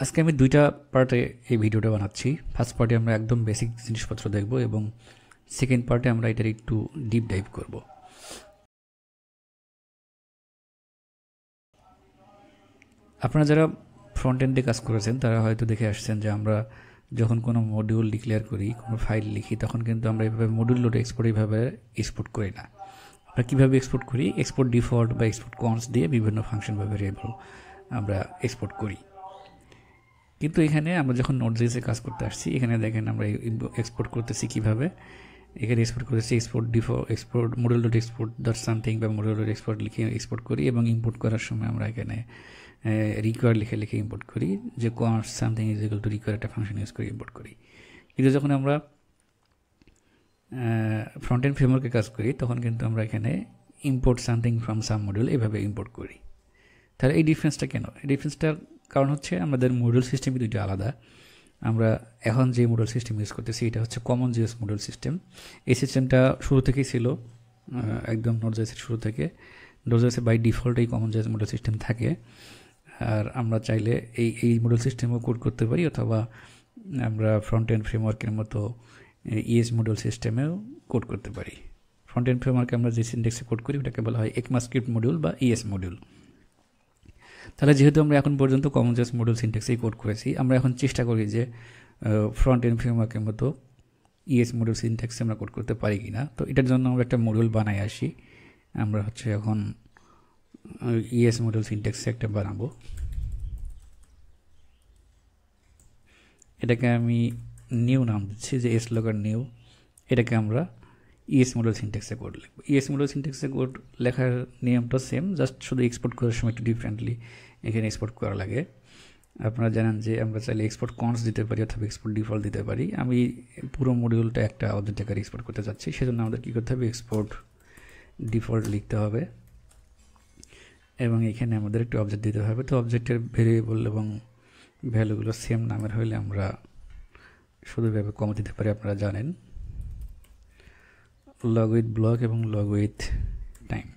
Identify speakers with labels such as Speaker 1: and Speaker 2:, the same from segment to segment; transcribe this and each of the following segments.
Speaker 1: আজকে আমি দুইটা পার্টে এই ভিডিওটা বানাচ্ছি। ফার্স্ট পার্টে আমরা একদম বেসিক জিনিসপত্র দেখব এবং সেকেন্ড পার্টে আমরা এটার একটু ডিপ ডাইভ করব। আপনারা যারা ফ্রন্ট এন্ডে কাজ করেছেন তারা হয়তো দেখে আসছেন যে আমরা যখন কোনো মডিউল ডিক্লেয়ার করি, কোনো ফাইল লিখি, তখন কিন্তু আমরা এইভাবে মডিউল লোড এক্সপোর্ট এইভাবে এক্সপোর্ট করি না। আমরা কীভাবে এক্সপোর্ট করি? এক্সপোর্ট ডিফল্ট বা এক্সপোর্ট কনস দিয়ে বিভিন্ন ফাংশন বা ভেরিয়েবল আমরা এক্সপোর্ট করি। কিন্তু এখানে আমরা যখন নোড.js কাজ করতে আসছি, এখানে দেখেন আমরা এক্সপোর্ট করতেছি কীভাবে। এখানে এক্সপোর্ট করতেছি export module dot export dot something বা মডিউল ডট এক্সপোর্ট লিখে এক্সপোর্ট করি এবং ইম্পোর্ট করার সময় আমরা এখানে রিকোয়ার লিখে ইম্পোর্ট করি, যে cons something is equal two require একটা ফাংশন ইউজ করে ইম্পোর্ট করি। কিন্তু যখন আমরা ফ্রন্ট এন্ড ফ্রেমওয়ার্কে কাজ করি তখন কিন্তু আমরা এখানে import something from some module এভাবে ইম্পোর্ট করি। তাহলে এই ডিফারেন্সটা কেন? এই ডিফারেন্সটার কারণ হচ্ছে আমাদের মডিউল সিস্টেম দুইটা আলাদা। আমরা এখন যে মডিউল সিস্টেম ইউজ করতেছি এটা হচ্ছে কমন.js মডিউল সিস্টেম। এই সিস্টেমটা শুরু থেকেই ছিল, একদম নোড.js শুরু থেকে। নোড.js বাই ডিফল্ট এই কমন.js মডিউল সিস্টেম থাকে, আর আমরা চাইলে এই মডিউল সিস্টেমও কোড করতে পারি, অথবা আমরা ফ্রন্ট এন্ড ফ্রেমওয়ার্কের মতো ইএস মডিউল সিস্টেমেও কোড করতে পারি। ফ্রন্ট এন্ড ফ্রেমওয়ার্কে আমরা যে সিনট্যাক্সে কোড করি ওটাকে বলা হয় ECMAScript মডিউল বা ইএস মডিউল। তাহলে যেহেতু আমরা এখন পর্যন্ত কমন.js মডিউল সিনট্যাক্সেই কোড করেছি, আমরা এখন চেষ্টা করি যে ফ্রন্ট এন্ড ফ্রেমওয়ার্কের মতো ইএস মডিউল সিনট্যাক্সে আমরা কোড করতে পারি কি না। তো এটার জন্য আমরা একটা মডিউল বানাই আসি। আমরা এখন ইএস মডিউল সিনট্যাক্সে একটা বানাবো। এটাকে আমি নিউ নাম দিচ্ছি, যে slogger নিউ। এটাকে আমরা ইএস মডিউল সিনট্যাক্সে কোড লিখব। ইএস মডিউল সিনট্যাক্সে কোড লেখার নিয়মটা সেম, জাস্ট শুধু এক্সপোর্ট করার সময় একটু ডিফারেন্টলি এখানে এক্সপোর্ট করা লাগে। আপনারা জানেন যে আমরা চাইলে এক্সপোর্ট কনস দিতে পারি অথবা এক্সপোর্ট ডিফল্ট দিতে পারি। আমি পুরো মডিউলটা একটা অবজেক্ট আকারে এক্সপোর্ট করতে চাচ্ছি, সেজন্য আমাদের কী করতে হবে? এক্সপোর্ট ডিফল্ট লিখতে হবে এবং এখানে আমাদের একটি অবজেক্ট দিতে হবে। তো অবজেক্টের ভেরিয়েবল এবং ভ্যালুগুলো সেম নামের হলে আমরা শুধু এভাবে কমা দিতে পারি। আপনারা জানেন লগ উইথ ব্লক এবং লগ উইথ টাইম,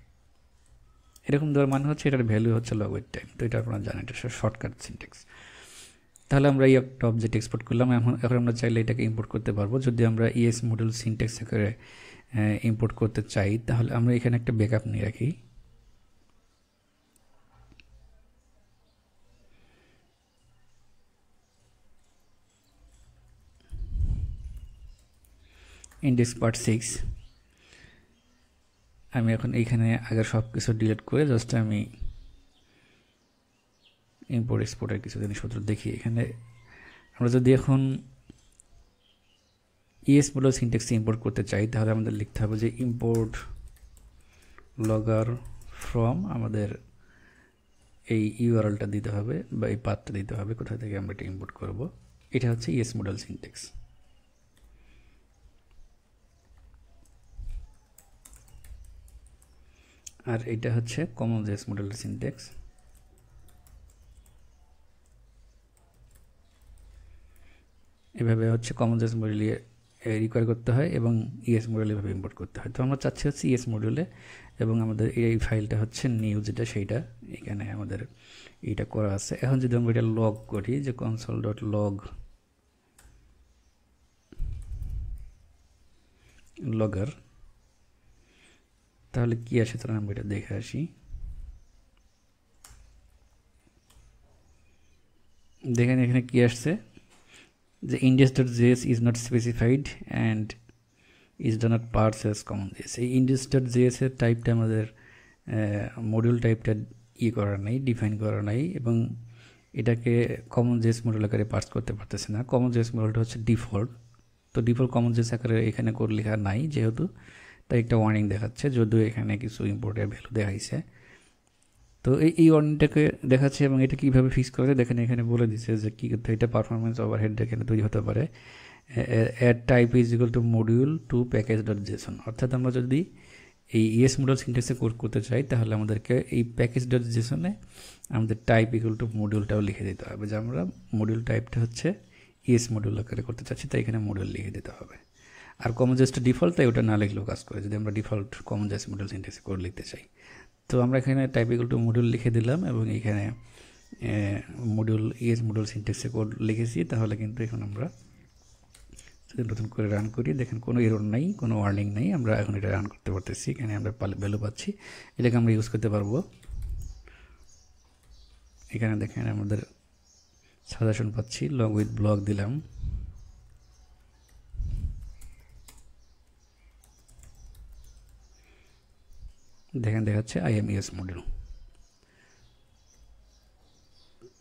Speaker 1: এরকম দেওয়ার মানে হচ্ছে এটার ভ্যালু হচ্ছে লগ উইথ টাইম। তো এটা আপনারা জানেন, এটা শর্টকাট সিনট্যাক্স। তাহলে আমরা এই একটা অবজেক্ট এক্সপোর্ট করলাম। এখন আমরা চাইলে এটাকে ইম্পোর্ট করতে পারবো। যদি আমরা ইএস মডিউল সিনট্যাক্স করে ইম্পোর্ট করতে চাই তাহলে আমরা এখানে একটা ব্যাকআপ নিয়ে রাখি। ইন্ডেক্স পার্ট 6 আমি এখন এইখানে আগের সব কিছু ডিলিট করে জাস্ট আমি ইম্পোর্ট এক্সপোর্টের কিছু জিনিসপত্র দেখি। এখানে আমরা যদি এখন ইএস মডিউল সিনট্যাক্সে ইম্পোর্ট করতে চাই তাহলে আমাদের লিখতে হবে যে ইম্পোর্ট লগর ফ্রম, আমাদের এই ইউআরএলটা দিতে হবে বা এই পাথটা দিতে হবে, কোথা থেকে আমরা এটা ইম্পোর্ট করব। এটা হচ্ছে ইএস মডিউল সিনট্যাক্স। আর এটা হচ্ছে কমন.js মডিউল সিনট্যাক্স। এভাবে হচ্ছে কমন.js মডিউলে রিকোয়ার করতে হয় এবং ইএস মডিউলে এভাবে ইম্পোর্ট করতে হয়। তো আমরা চাচ্ছি হচ্ছে ইএস মডিউলে, এবং আমাদের এই ফাইলটা হচ্ছে নিউ, যেটা সেইটা এখানে আমাদের এইটা করা আছে। এখন যদি আমরা এটা লগ করি, যে কনসোল ডট লগ লগর, তাহলে কি আসে তাহলে আমরা এটা দেখে আসি। দেখেন এখানে কি আসছে, যে index.js is not specified and is not parsed as common.js। এই index.js এর টাইপটা আমাদের মডিউল টাইপটা করা নাই, ডিফাইন করা নাই, এবং এটাকে কমন.js মডিউল আকারে পার্স করতে পারতেছে না। কমন.js মডিউলটা হচ্ছে ডিফল্ট, তো ডিফল্ট কমন.js আকারে এখানে কোড লেখা নাই যেহেতু, তাই একটা ওয়ার্নিং দেখাচ্ছে, যদিও এখানে কিছু ইম্পোর্টের ভ্যালু দেখাইছে। তো এই ওয়ার্নিংটাকে দেখাচ্ছে এবং এটা কীভাবে ফিক্স করে দেখেন এখানে বলে দিচ্ছে যে কী করতে, এটা পারফরমেন্স ওভারহেড এখানে তৈরি হতে পারে। Add type is equal to module to package dot JSON, অর্থাৎ আমরা যদি এই ইএস মডিউল সিনট্যাক্সে কোড করতে চাই তাহলে আমাদেরকে এই প্যাকেজ ডট জেসনে আমাদের টাইপ ইকুয়াল টু মডিউলটাও লিখে দিতে হবে, যে আমরা মডিউল টাইপটা হচ্ছে ইএস মডিউল আকারে করতে চাচ্ছি, তাই এখানে মডিউল লিখে দিতে হবে। আর কমন.jsটা ডিফল্ট, তাই ওটা না লিখলেও কাজ করে যদি আমরা ডিফল্ট কমন.js মডিউল সিনট্যাক্সে কোড লিখতে চাই। তো আমরা এখানে টাইপ ইকুয়াল টু মডিউল লিখে দিলাম এবং এখানে মডিউল ইএস মডিউল সিনট্যাক্সে কোড লিখেছি, তাহলে কিন্তু এখন আমরা যদি নতুন করে রান করি দেখেন কোনো এরর নাই, কোনো ওয়ার্নিং নেই, আমরা এখন এটা রান করতে পারতেছি। এখানে আমরা ভ্যালু পাচ্ছি, এটাকে আমরা ইউজ করতে পারবো। এখানে দেখেন আমাদের সাজেশন পাচ্ছি, লগ উইথ ব্লগ দিলাম, দেখেন দেখাচ্ছে IMES মডিউল।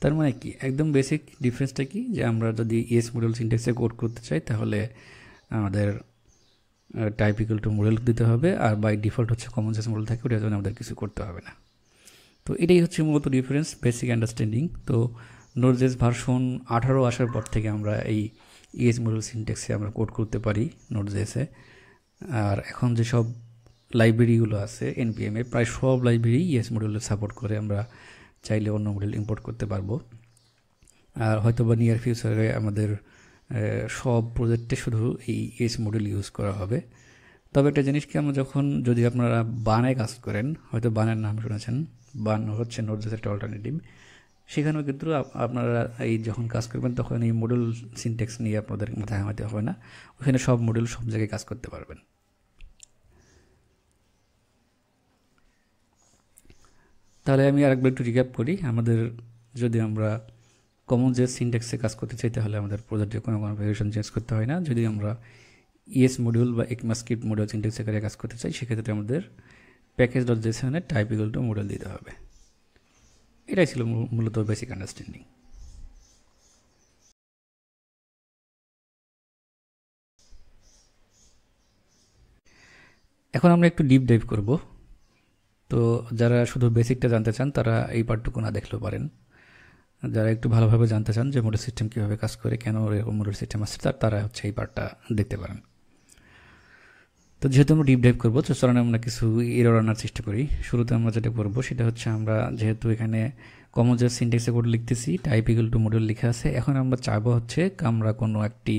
Speaker 1: তার মানে কি একদম বেসিক ডিফারেন্সটা কি, যে আমরা যদি ইএস মডিউল সিনট্যাক্সে কোড করতে চাই তাহলে আমাদের টাইপ ইকুয়াল টু মডিউল দিতে হবে, আর বাই ডিফল্ট হচ্ছে কমন জেস মডিউল থাকে, ওটার জন্য আমাদের কিছু করতে হবে না। তো এটাই হচ্ছে মূলত ডিফারেন্স, বেসিক আন্ডারস্ট্যান্ডিং। তো নোড.জেএস ভার্সন 18 আসার পর থেকে আমরা এই ইএস মডিউল সিনট্যাক্সে আমরা কোড করতে পারি নোড.জেএসে। আর এখন যে সব লাইব্রেরিগুলো আছে NPM এ, প্রায় সব লাইব্রেরি ইএস মডিউলে সাপোর্ট করে, আমরা চাইলে অন্য মডিউল ইম্পোর্ট করতে পারবো। আর হয়তো বা নিয়ার ফিউচারে আমাদের সব প্রজেক্টে শুধু এই ইএস মডিউল ইউজ করা হবে। তবে একটা জিনিস কি, আমরা যখন যদি আপনারা বানায় কাজ করেন, হয়তো বানের নাম শুনেছেন, বান হচ্ছে নোড.জেএস একটা অল্টারনেটিভ, সেখানেও কিন্তু আপনারা এই যখন কাজ করবেন তখন এই মডিউল সিনট্যাক্স নিয়ে আপনাদের মাথায় ঘামাতে হবে না, ওখানে সব মডিউল সব জায়গায় কাজ করতে পারবেন। তাহলে আমি আরেকবার একটু রিক্যাপ করি। আমাদের যদি আমরা কমন জেএস সিনট্যাক্সে কাজ করতে চাই তাহলে আমাদের প্রজেক্টে কোনো কনফিগারেশন চেঞ্জ করতে হয় না। যদি আমরা ইএস মডিউল বা ECMAScript মডিউল সিনট্যাক্স আকারে কাজ করতে চাই সেক্ষেত্রে আমাদের প্যাকেজ.json এ টাইপ ইকুয়াল টু মডিউল দিতে হবে। এটাই ছিল মূলত বেসিক আন্ডারস্ট্যান্ডিং। এখন আমরা একটু ডিপ ডাইভ করব। তো যারা শুধু বেসিকটা জানতে চান তারা এই পার্টটুকু না দেখলেও পারেন। যারা একটু ভালোভাবে জানতে চান যে মডিউল সিস্টেম কীভাবে কাজ করে, কেন এরকম মডিউল সিস্টেম আসছে, তারা হচ্ছে এই পার্টটা দেখতে পারেন। তো যেহেতু আমরা ডিপ ডাইভ করবো, তো চলুন আমরা কিছু এরর আনার চেষ্টা করি। শুরুতে আমরা যেটা করবো সেটা হচ্ছে, আমরা যেহেতু এখানে কমন জেএস সিনট্যাক্সে কোড লিখতেছি, টাইপ ইকুয়াল টু মডিউল লেখা আছে, এখন আমরা চাইবো হচ্ছে আমরা কোনো একটি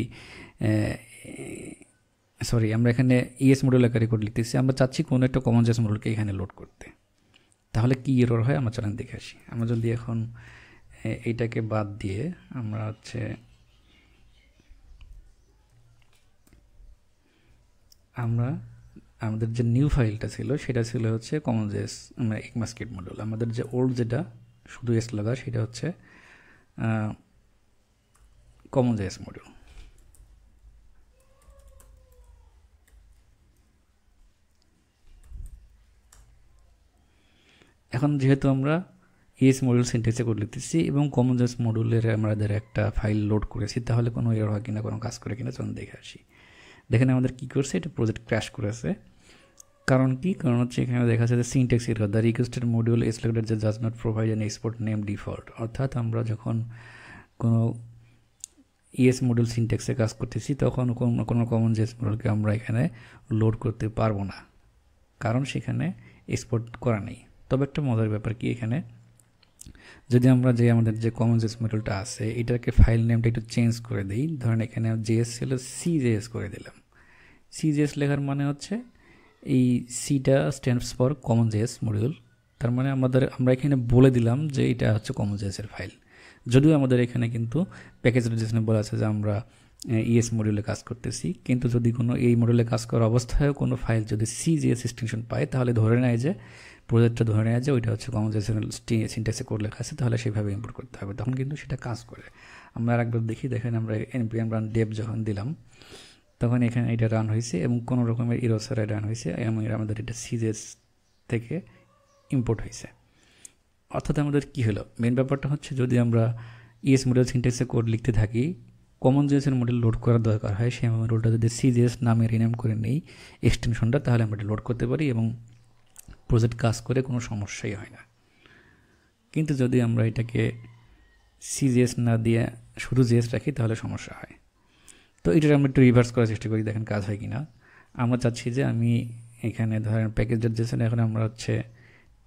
Speaker 1: আমরা এখানে ইএস মডিউল আকারে কোড লিখতেছি, আমরা চাচ্ছি কোনো একটা কমন জেএস মডিউলকে এখানে লোড করতে। তাহলে কি এরর হয় আমরা চলেন দেখে আসি। আমরা যদি এখন এইটাকে বাদ দিয়ে আমরা হচ্ছে আমাদের যে নিউ ফাইলটা ছিল সেটা ছিল হচ্ছে কমন জেএস ECMAScript মডিউল। আমাদের যে ওল্ড যেটা শুধু এস লাগা সেটা হচ্ছে কমন জেএস মডিউল। এখন যেহেতু আমরা ইএস মডিউল সিনট্যাক্সে কোড লিখতেছি এবং কমন জেএস মডিউলের আমাদের একটা ফাইল লোড করেছি, তাহলে কোনো এরর হয় কিনা, কোনো কাজ করে কিনা চলুন দেখে আসি। দেখেন আমাদের কী করছে, এটা প্রজেক্ট ক্র্যাশ করেছে। কারণ কি? কারণ হচ্ছে এখানে দেখা যাচ্ছে যে syntax error, the requested module is selected যে does not provide an export name default. অর্থাৎ আমরা যখন কোনো ইএস মডিউল সিনট্যাক্সে কাজ করতেছি তখন কোনো কমন জেএস মডিউলকে আমরা এখানে লোড করতে পারবো না, কারণ সেখানে এক্সপোর্ট করা নেই। তবে একটা মজার ব্যাপার কি, এখানে যদি আমরা যে আমাদের যে কমন জেএস মডিউলটা আছে এটাকে ফাইল নেমটা একটু চেঞ্জ করে দিই, ধরেন এখানে জেএস ছিল CJS করে দিলাম। CJS লেখার মানে হচ্ছে এই সিটা stands for common JS module. তার মানে আমরা এখানে বলে দিলাম যে এটা হচ্ছে কমন জেএসের ফাইল, যদিও আমাদের এখানে কিন্তু প্যাকেজ.json বলা আছে যে আমরা ইএস মডিউলে কাজ করতেছি, কিন্তু যদি কোনো এই মডিউলে কাজ করার অবস্থায় কোনো ফাইল যদি CJS এক্সটেনশন পায় তাহলে ধরে নেয় যে প্রজেক্টটা ধরে নেয় যে ওইটা হচ্ছে কমন জেএসের সিনট্যাক্সে কোড লেখা আছে, তাহলে সেইভাবে ইম্পোর্ট করতে হবে, তখন কিন্তু সেটা কাজ করে। আমরা আরেকবার দেখি, দেখেন আমরা npm run dev যখন দিলাম তখন এখানে এটা রান হয়েছে এবং কোনো রকমের এরর ছাড়াই রান হয়েছে এবং আমাদের এটা CJS থেকে ইম্পোর্ট হয়েছে। অর্থাৎ আমাদের কি হলো, মেন ব্যাপারটা হচ্ছে যদি আমরা ইএস মডিউল সিনট্যাক্সে কোড লিখতে থাকি, কমন জেএসের মডিউল লোড করার দরকার হয়, সেই মডিউলটা যদি CJS নামে রিনেম করে নেই এক্সটেনশনটা, তাহলে আমরা এটা লোড করতে পারি এবং প্রজেক্ট কাজ করে কোনো সমস্যাই হয় না। কিন্তু যদি আমরা এটাকে CJS না দিয়ে শুধু জেএস রাখি তাহলে সমস্যা হয়। তো এটা আমরা একটু রিভার্স করার চেষ্টা করি, দেখেন কাজ হয় কি না। আমরা চাচ্ছি যে আমি এখানে ধরেন প্যাকেজ.json এখন আমরা হচ্ছে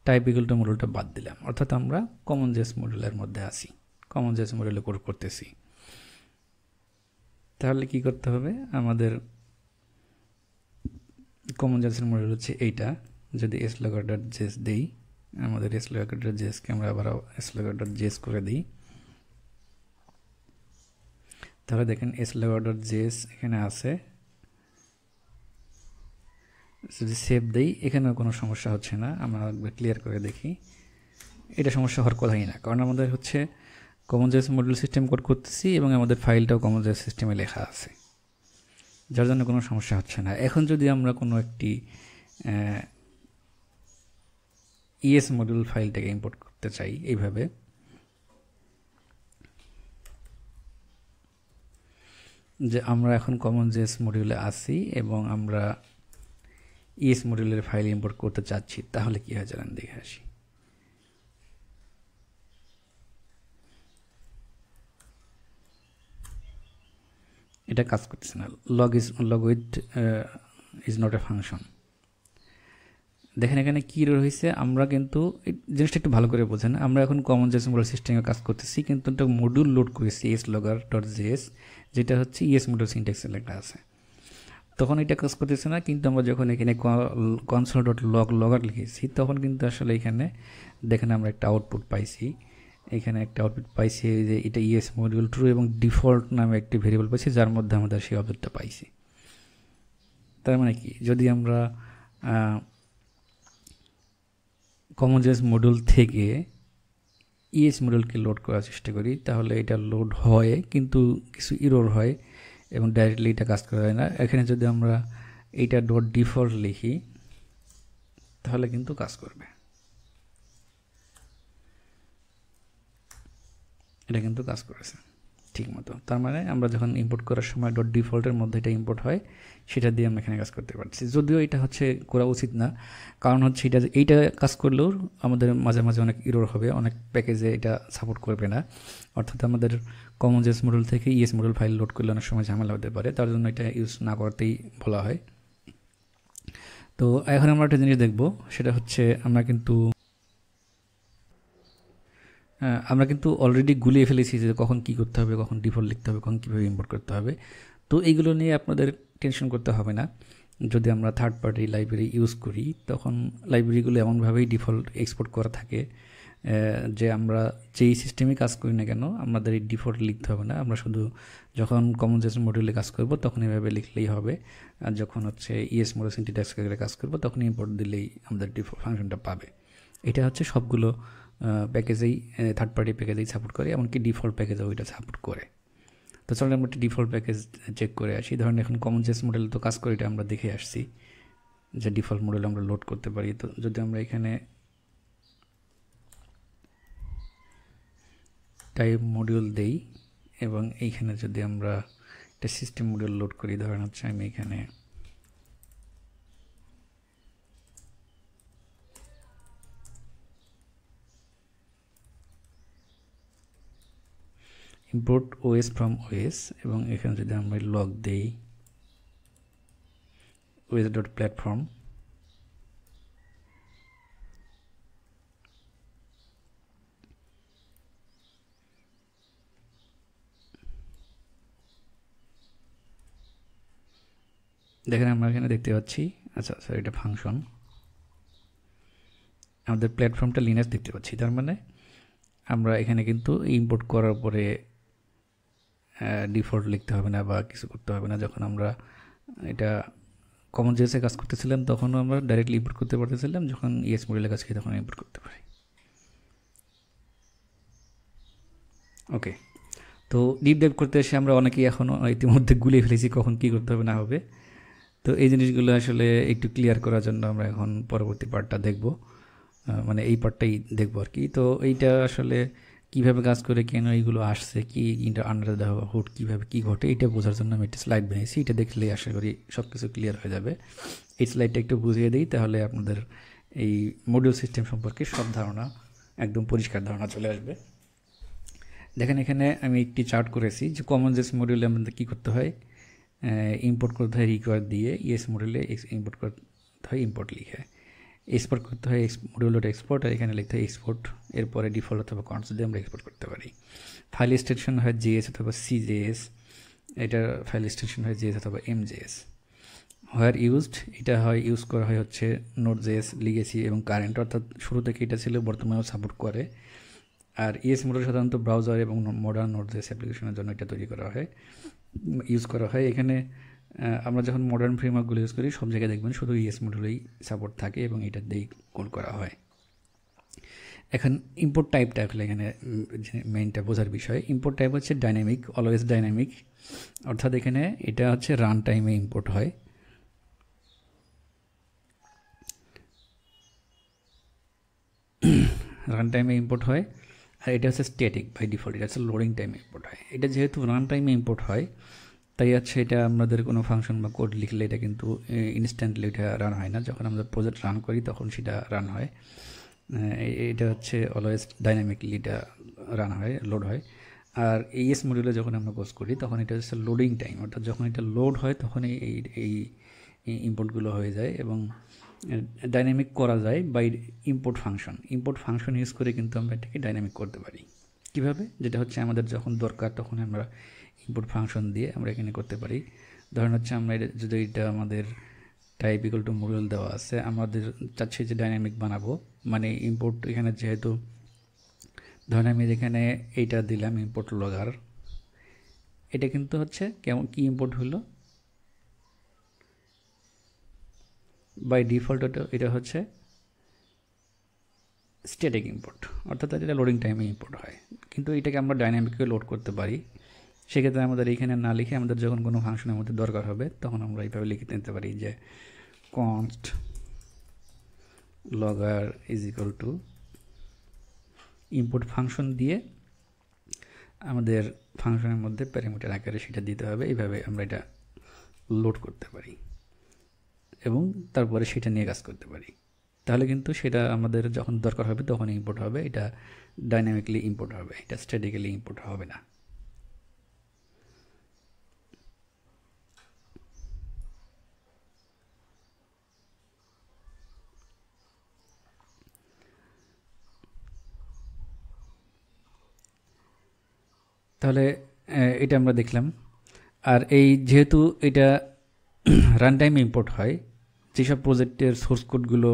Speaker 1: টাইপ ইকুয়াল টু মডিউলটা বাদ দিলাম, অর্থাৎ আমরা কমন জেএস মডিউলের মধ্যে আসি, কমন জেএস মডিউলে কোড করতেছি। তাহলে কি করতে হবে, আমাদের কমন জেএস মডিউল হচ্ছে এইটা, যদি slogger.js দেই আমাদের slogger.js-কে আমরা আবার slogger.js করে দিই। তাহলে দেখেন slogger.js এখানে আছে, যদি সেভ দেই এখানেও কোনো সমস্যা হচ্ছে না। আমরা একবার ক্লিয়ার করে দেখি, এটা সমস্যা হওয়ার কথাই না, কারণ আমাদের হচ্ছে কমনজেস মডিউল সিস্টেম কোড করতেছি এবং আমাদের ফাইলটাও কমনজেস সিস্টেমে লেখা আছে, যার জন্য কোনো সমস্যা হচ্ছে না। এখন যদি আমরা কোনো একটি ইএস মডিউল ফাইলটাকে ইম্পোর্ট করতে চাই এইভাবে, যে আমরা এখন কমনজেস মডিউলে আছি এবং আমরা ইএস মডিউলের ফাইল ইম্পোর্ট করতে চাচ্ছি, তাহলে কি হয় জানেন, দেখে আসি। এটা কাজ করতেছে না, log with is not a function. দেখেন এখানে কি রয়েছে, আমরা কিন্তু জিনিসটা একটু ভালো করে বোঝেন। আমরা এখন কমনজেস মডিউল সিস্টেমে কাজ করতেছি, কিন্তু একটা মডিউল লোড করেছি slogger.js, যেটা হচ্ছে ইএস মডিউল সিনট্যাক্সে লেখা আছে। তখন এটা কাজ করতেছে না, কিন্তু আমরা যখন এখানে console.log লিখেছি, তখন কিন্তু আসলে এখানে দেখেন আমরা একটা আউটপুট পাইছি। এখানে একটা আউটপুট পাইছি যে এটা ইএস মডিউল ট্রু এবং ডিফল্ট নামে একটি ভেরিয়েবল পাইছি, যার মধ্যে আমাদের সেই অবজেক্টটা পাইছি। তার মানে কি, যদি আমরা কমনজেস মডিউল থেকে ইএস মডিউলকে লোড করার চেষ্টা করি, তাহলে এটা লোড হয় কিন্তু কিছু এরর হয় এবং ডাইরেক্টলি এটা কাজ করা হয় না। এখানে যদি আমরা এইটা .ডিফল্ট লিখি, তাহলে কিন্তু কাজ করবে। এটা কিন্তু কাজ করেছে ঠিক মতো। তার মানে আমরা যখন ইম্পোর্ট করার সময় .ডিফল্টের মধ্যে এটা ইম্পোর্ট হয়, সেটা দিয়ে আমরা এখানে কাজ করতে পারছি। যদিও এটা হচ্ছে করা উচিত না, কারণ হচ্ছে এইটা কাজ করলেও আমাদের মাঝে মাঝে অনেক এরর হবে, অনেক প্যাকেজে এটা সাপোর্ট করবে না। অর্থাৎ আমাদের কমনজেস মডিউল থেকে ইএস মডিউল ফাইল লোড করলে অনেক সময় ঝামেলা হতে পারে, তার জন্য এটা ইউজ না করতেই বলা হয়। তো এখন আমরা একটা জিনিস দেখব, সেটা হচ্ছে আমরা কিন্তু অলরেডি গুলিয়ে ফেলেছি যে কখন কি করতে হবে, কখন ডিফল্ট লিখতে হবে, কখন কীভাবে ইম্পোর্ট করতে হবে। তো এইগুলো নিয়ে আপনাদের টেনশন করতে হবে না। যদি আমরা থার্ড পার্টি লাইব্রেরি ইউজ করি, তখন লাইব্রেরিগুলো এমনভাবেই ডিফল্ট এক্সপোর্ট করা থাকে যে আমরা যেই সিস্টেমে কাজ করি না কেন, আমাদের এই ডিফল্ট লিখতে হবে না। আমরা শুধু যখন কমনজেস মডিউলে কাজ করব তখন এভাবে লিখলেই হবে, আর যখন হচ্ছে ইএস মডিউল সিনট্যাক্সে কাজ করব তখন ইম্পোর্ট দিলেই আমাদের ডিফল্ট ফাংশনটা পাবে। এটা হচ্ছে সবগুলো প্যাকেজেই, থার্ড পার্টি প্যাকেজেই সাপোর্ট করে, এমনকি ডিফল্ট প্যাকেজও ওইটা সাপোর্ট করে। তো চলো আমরা একটা ডিফল্ট প্যাকেজ চেক করে আসি। ধরেন এখন কমনজেস মডেল তো কাজ করে, এটা আমরা দেখে আসছি যে ডিফল্ট মডেল আমরা লোড করতে পারি। তো যদি আমরা এখানে টাইপ মডিউল দেই এবং এইখানে যদি আমরা একটা সিস্টেম মডিউল লোড করি, ধরেন হচ্ছে আমি এখানে import OS from OS এবং এখানে যদি আমরা লগ দেই os.platform, দেখেন আমরা এখানে দেখতে পাচ্ছি, আচ্ছা স্যার এটা ফাংশন, আমাদের প্ল্যাটফর্মটা লিনাক্স দেখতে পাচ্ছি। তার মানে আমরা এখানে কিন্তু ইম্পোর্ট করার পরে ডিফল্ট লিখতে হবে না বা কিছু করতে হবে না। যখন আমরা এটা কমনজেসে কাজ করতেছিলাম তখনও আমরা ডাইরেক্টলি ইম্পোর্ট করতে পারতেছিলাম, যখন ইএস মডিউলে কাজ করি তখন ইম্পোর্ট করতে পারি। ওকে, তো ডিপ ডাইভ করতে এসে আমরা অনেকেই এখনও ইতিমধ্যে গুলিয়ে ফেলেছি কখন কী করতে হবে না হবে। তো এই জিনিসগুলো আসলে একটু ক্লিয়ার করার জন্য আমরা এখন পরবর্তী পার্টটা দেখব, মানে এই পার্টটাই দেখবো আর কি। তো এইটা আসলে কীভাবে কাজ করে, কেন এইগুলো আসছে, কি আন্ডার দ্য হুড কীভাবে কী ঘটে, এটা বোঝার জন্য আমি একটা স্লাইড বানিয়েছি। এটা দেখলে আশা করি সব কিছু ক্লিয়ার হয়ে যাবে। এই স্লাইডটা একটু বুঝিয়ে দিই, তাহলে আপনাদের এই মডিউল সিস্টেম সম্পর্কে সব ধারণা, একদম পরিষ্কার ধারণা চলে আসবে। দেখেন এখানে আমি একটি চার্ট করেছি যে কমনজেস মডিউলে আমাদের কী করতে হয়, ইম্পোর্ট করতে হয় রিকোয়ার দিয়ে, ইএস মডিউলে ইম্পোর্ট করতে হয় ইম্পোর্ট লিখে, এক্সপোর্ট করতে হয় মডিউল.এক্সপোর্ট, আর এখানে লিখতে হয় এক্সপোর্ট, এরপরে ডিফল্ট অথবা কনসোল দিয়ে আমরা এক্সপোর্ট করতে পারি। ফাইল এক্সটেনশন হয় জেএস অথবা সিজেএস, এটার ফাইল এক্সটেনশন হয় জেএস অথবা এমজেএস। হোয়ার ইউজড, এটা হয় ইউজ করা হয় হচ্ছে নোড.js লিগেসি এবং কারেন্ট, অর্থাৎ শুরু থেকে এটা ছিল, বর্তমানেও সাপোর্ট করে। আর ইএস মডেল সাধারণত ব্রাউজার এবং মডার্ন নোড.js অ্যাপ্লিকেশনের জন্য এটা তৈরি করা হয়, ইউজ করা হয়। এখানে আমরা যখন মডার্ন ফ্রেমওয়ার্কগুলো ইউজ করি সব জায়গায় দেখবেন শুধু ইএস মডেলেই সাপোর্ট থাকে এবং এটা দিয়েই কোড করা হয়। এখন ইম্পোর্ট টাইপটা আসলে এখানে মেইনটা বোঝার বিষয়। ইম্পোর্ট টাইপ হচ্ছে ডাইনামিক, অলওয়েজ ডাইনামিক, অর্থাৎ এখানে এটা হচ্ছে রান টাইমে ইম্পোর্ট হয়। রান টাইমে ইম্পোর্ট হয়। আর এটা হচ্ছে স্ট্যাটিক বাই ডিফল্ট, এটা হচ্ছে লোডিং টাইমে ইম্পোর্ট হয়। এটা যেহেতু রান টাইমে ইম্পোর্ট হয় তাই হচ্ছে এটা আমাদের কোনো ফাংশন বা কোড লিখলে এটা কিন্তু ইনস্ট্যান্টলি এটা রান হয় না, যখন আমরা প্রজেক্ট রান করি তখন সেটা রান হয়। এটা হচ্ছে অলওয়েজ ডাইনামিকলি এটা রান হয়, লোড হয়। আর এইএস মডিউলে যখন আমরা কোর্স করি তখন এটা হচ্ছে লোডিং টাইম, অর্থাৎ যখন এটা লোড হয় তখনই এই ইম্পোর্টগুলো হয়ে যায় এবং ডাইনামিক করা যায় by import function. Import function use করে কিন্তু আমরা এটাকে ডাইনামিক করতে পারি। কীভাবে? যেটা হচ্ছে আমাদের যখন দরকার তখন আমরা ইম্পোর্ট ফাংশন দিয়ে আমরা এখানে করতে পারি। ধরেন হচ্ছে আমরা যদি এটা আমাদের টাইপ ইকুয়াল টু মডিউল দেওয়া আছে, আমাদের চাচ্ছি যে ডাইনামিক বানাবো, মানে ইম্পোর্ট এখানে যেহেতু ধরেন আমি এখানে এইটা দিলাম ইম্পোর্ট লগার, এটা কিন্তু হচ্ছে কেমন কি ইম্পোর্ট হলো বাই ডিফল্ট, এটা হচ্ছে স্ট্যাটিক ইম্পোর্ট, অর্থাৎ এটা লোডিং টাইমে ইম্পোর্ট হয়। কিন্তু এটাকে আমরা ডাইনামিককে লোড করতে পারি। সেক্ষেত্রে আমাদের এইখানে না লিখে আমাদের যখন কোনো ফাংশনের মধ্যে দরকার হবে তখন আমরা এইভাবে লিখে নিতে পারি যে const logger is equal two import function দিয়ে আমাদের ফাংশনের মধ্যে প্যারামিটার আকারে সেটা দিতে হবে। এইভাবে আমরা এটা লোড করতে পারি এবং তারপরে সেটা নিয়ে কাজ করতে পারি। তাহলে কিন্তু সেটা আমাদের যখন দরকার হবে তখন ইম্পোর্ট হবে, এটা ডাইনামিকলি ইম্পোর্ট হবে, এটা স্ট্যাটিক্যালি ইম্পোর্ট হবে না। তাহলে এটা আমরা দেখলাম। আর এই যেহেতু এটা রান টাইমে ইম্পোর্ট হয়, যেসব প্রজেক্টের সোর্স কোডগুলো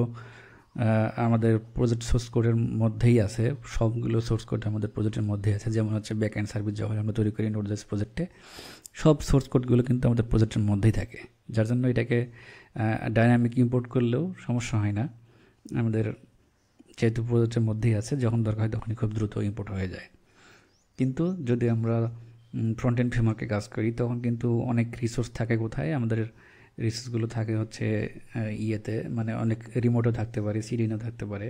Speaker 1: আমাদের প্রজেক্ট সোর্স কোডের মধ্যেই আছে, সবগুলো সোর্স কোড আমাদের প্রজেক্টের মধ্যেই আছে। যেমন হচ্ছে ব্যাক এন্ড সার্ভিস যখন আমরা তৈরি করি নোড.js প্রজেক্টে, সব সোর্স কোডগুলো কিন্তু আমাদের প্রজেক্টের মধ্যেই থাকে, যার জন্য এটাকে ডাইনামিক ইম্পোর্ট করলেও সমস্যা হয় না। আমাদের যেহেতু প্রজেক্টের মধ্যেই আছে, যখন দরকার হয় তখনই খুব দ্রুত ইম্পোর্ট হয়ে যায়। কিন্তু যদি আমরা ফ্রন্ট এন্ড ফ্রেমওয়ার্কে কাজ করি তখন কিন্তু অনেক রিসোর্স থাকে। কোথায়? আমাদের রিসোর্সগুলো থাকে হচ্ছে ইয়েতে, মানে অনেক রিমোটও থাকতে পারে, সিডিনও থাকতে পারে,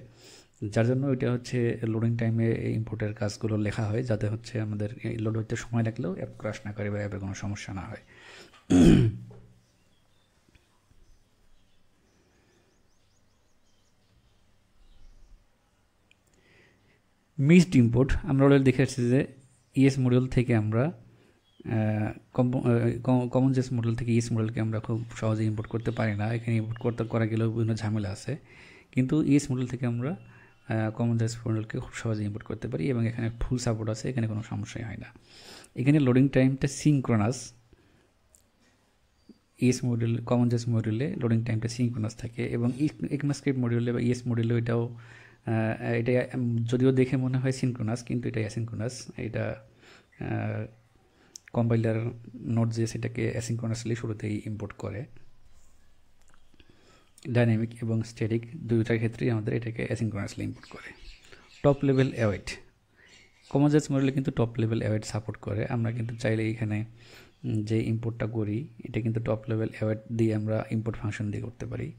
Speaker 1: যার জন্য এটা হচ্ছে লোডিং টাইমে ইম্পোর্টের কাজগুলো লেখা হয়, যাতে হচ্ছে আমাদের লোড হতে সময় লাগলেও অ্যাপ ক্রাশ না করে বা অ্যাপের কোনো সমস্যা না হয়। মিক্সড ইম্পোর্ট আমরা অলরেডি দেখে আসছি যে ইএস মডিউল থেকে আমরা কমন.js মডেল থেকে ইএস মডেলকে আমরা খুব সহজে ইম্পোর্ট করতে পারি না, এখানে ইম্পোর্ট করা গেলেও বিভিন্ন ঝামেলা আছে। কিন্তু ইএস মডেল থেকে আমরা কমন.js মডেলকে খুব সহজে ইম্পোর্ট করতে পারি এবং এখানে ফুল সাপোর্ট আছে, এখানে কোনো সমস্যাই হয় না। এখানে লোডিং টাইমটা সিনক্রোনাস, ইএস মডিউল কমন.js মডিউলে লোডিং টাইমটা সিনক্রোনাস থাকে এবং ECMAScript মডিউলে বা ইএস মডিউলে এটা যদিও দেখে মনে হয় সিনক্রোনাস, কিন্তু এটা অ্যাসিনক্রোনাস। এটা কম্পাইলার নোড.js এটাকে অ্যাসিনক্রোনাসলি শুরুতেই ইম্পোর্ট করে। ডাইনামিক এবং স্ট্যাটিক দুইটার ক্ষেত্রেই আমাদের এটাকে অ্যাসিনক্রোনাসলি ইম্পোর্ট করে। টপ লেভেল অ্যাওয়েট, কমন.js মডেলে কিন্তু টপ লেভেল অ্যাওয়েট সাপোর্ট করে। আমরা কিন্তু চাইলে এখানে যে ইম্পোর্টটা করি এটা কিন্তু টপ লেভেল অ্যাওয়েট দিয়ে আমরা ইম্পোর্ট ফাংশন দিয়ে করতে পারি।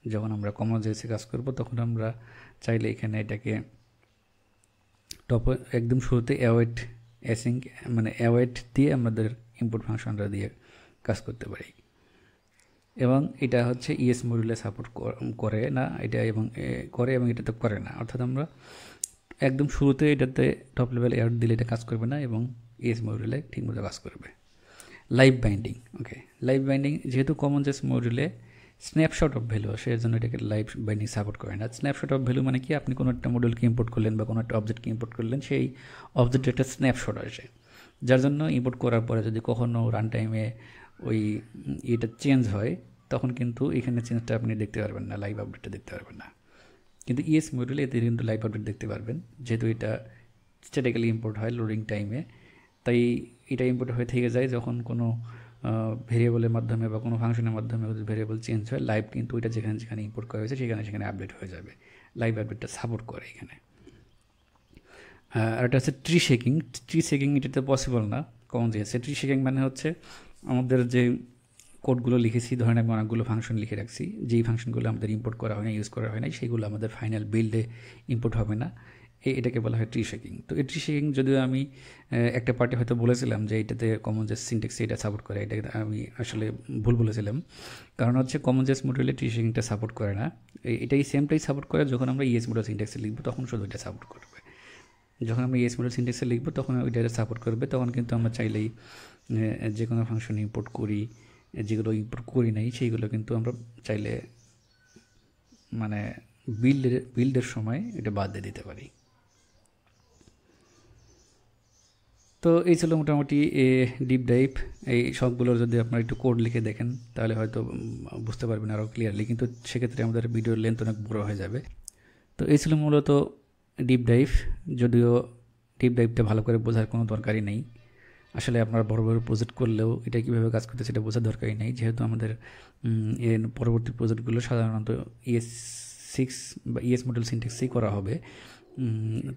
Speaker 1: যখন আমরা কমন.js-এ কাজ করব তখন আমরা চাইলে এখানে এটাকে টপ একদম শুরুতে অ্যাওয়েট অ্যাসিঙ্ক মানে অ্যাওয়েট দিয়ে আমাদের ইম্পোর্ট ফাংশনটা দিয়ে কাজ করতে পারি। এবং এটা হচ্ছে ইএস মডিউলে সাপোর্ট করে না, এটা এবং করে এবং এটাতে করে না, অর্থাৎ আমরা একদম শুরুতে এটাতে টপ লেভেল অ্যাওয়েট দিলে এটা কাজ করবে না এবং ইএস মডিউলে ঠিকমতো কাজ করবে। লাইভ বাইন্ডিং, ওকে, লাইভ বাইন্ডিং যেহেতু কমন.js মডিউলে স্ন্যাপশট অফ ভ্যালু আসে, এর জন্য এটাকে লাইভ বাইন্ডিং সাপোর্ট করে না। স্ন্যাপশট অফ ভ্যালু মানে কি? আপনি কোনো একটা মডিউলকে ইম্পোর্ট করলেন বা কোনো একটা অবজেক্টকে ইম্পোর্ট করলেন, সেই অবজেক্টের একটা স্ন্যাপশট আসে, যার জন্য ইম্পোর্ট করার পরে যদি কখনও রান টাইমে ওই এটা চেঞ্জ হয়, তখন কিন্তু এখানে চেঞ্জটা আপনি দেখতে পারবেন না, লাইভ আপডেটটা দেখতে পারবেন না। কিন্তু ইএস মডিউলে এতে কিন্তু লাইভ আপডেট দেখতে পারবেন, যেহেতু এটা স্ট্যাটিক্যালি ইম্পোর্ট হয় লোডিং টাইমে। তাই এটা ইম্পোর্ট হয়ে থেকে যায় যখন কোনো ভেরিয়েবলের মাধ্যমে বা কোনো ফাংশনের মাধ্যমে ভেরিয়েবল চেঞ্জ হয়, লাইভ কিন্তু ওইটা যেখানে যেখানে ইম্পোর্ট করা হয়েছে সেখানে আপডেট হয়ে যাবে। লাইভ আপডেটটা সাপোর্ট করে এখানে। আর এটা হচ্ছে ট্রি শেকিং। ট্রি শেকিং এটাতে পসিবল না কমন জেএসে। ট্রি শেকিং মানে হচ্ছে আমাদের যে কোডগুলো লিখেছি, ধরেন আমি অনেকগুলো ফাংশন লিখে রাখছি, যেই ফাংশনগুলো আমাদের ইম্পোর্ট করা হয় না, ইউজ করা হয় না, সেইগুলো আমাদের ফাইনাল বিল্ডে ইম্পোর্ট হবে না, এটাকে বলা হয় ট্রি শেকিং। তো এই ট্রি শেকিং যদিও আমি একটা পার্টে হয়তো বলেছিলাম যে এটাতে কমন জেস সিনট্যাক্স এটা সাপোর্ট করে, এটা আমি আসলে ভুল বলেছিলাম। কারণ হচ্ছে কমন জেস মডিউলে ট্রি শেকিংটা সাপোর্ট করে না, এটাই সেমটাই সাপোর্ট করে যখন আমরা ইএস মডিউল সিনট্যাক্সে লিখবো, তখন শুধু এটা সাপোর্ট করবে। যখন আমরা ইএস মডিউল সিনট্যাক্সে লিখবো তখন ওইটা সাপোর্ট করবে, তখন কিন্তু আমরা চাইলেই যে কোনো ফাংশন ইম্পোর্ট করি, যেগুলো ইম্পোর্ট করি নাই সেইগুলো কিন্তু আমরা চাইলে মানে বিল্ডের সময় এটা বাদ দিয়ে দিতে পারি। তো এই ছিল মোটামুটি ডিপ ডাইভ। এই সবগুলোর যদি আপনারা একটু কোড লিখে দেখেন তাহলে হয়তো বুঝতে পারবেন আরও ক্লিয়ারলি, কিন্তু সেক্ষেত্রে আমাদের ভিডিওর লেন্থ অনেক বড় হয়ে যাবে। তো এই ছিল মূলত ডিপ ডাইভ, যদিও ডিপ ডাইভটা ভালো করে বোঝার কোনো দরকারই নেই। আসলে আপনারা বড় বড় প্রজেক্ট করলেও এটা কীভাবে কাজ করতে সেটা বোঝার দরকারই নেই, যেহেতু আমাদের এর পরবর্তী প্রজেক্টগুলো সাধারণত ES6 বা ইএস মডেল সিনট্যাক্সেই করা হবে।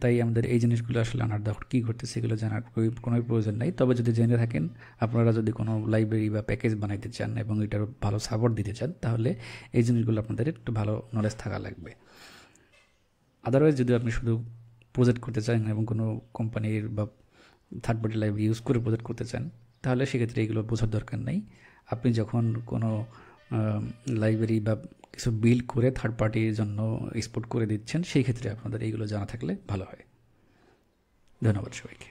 Speaker 1: তাই আমাদের এই জিনিসগুলো আসলে আনার কী করতে সেগুলো জানার কোনো প্রয়োজন নেই। তবে যদি জেনে থাকেন, আপনারা যদি কোনো লাইব্রেরি বা প্যাকেজ বানাইতে চান এবং এটার ভালো সাপোর্ট দিতে চান, তাহলে এই জিনিসগুলো আপনাদের একটু ভালো নলেজ থাকা লাগবে। আদারওয়াইজ যদি আপনি শুধু প্রজেক্ট করতে চান এবং কোনো কোম্পানির বা থার্ড পার্টি লাইব্রেরি ইউজ করে প্রজেক্ট করতে চান, তাহলে সেক্ষেত্রে এগুলো বোঝার দরকার নেই। আপনি যখন কোনো লাইব্রেরি বা কিছু বিল্ড করে থার্ড পার্টির জন্য এক্সপোর্ট করে দিচ্ছেন, সেই ক্ষেত্রে আপনাদের এইগুলো জানা থাকলে ভালো হয়। ধন্যবাদ সবাইকে।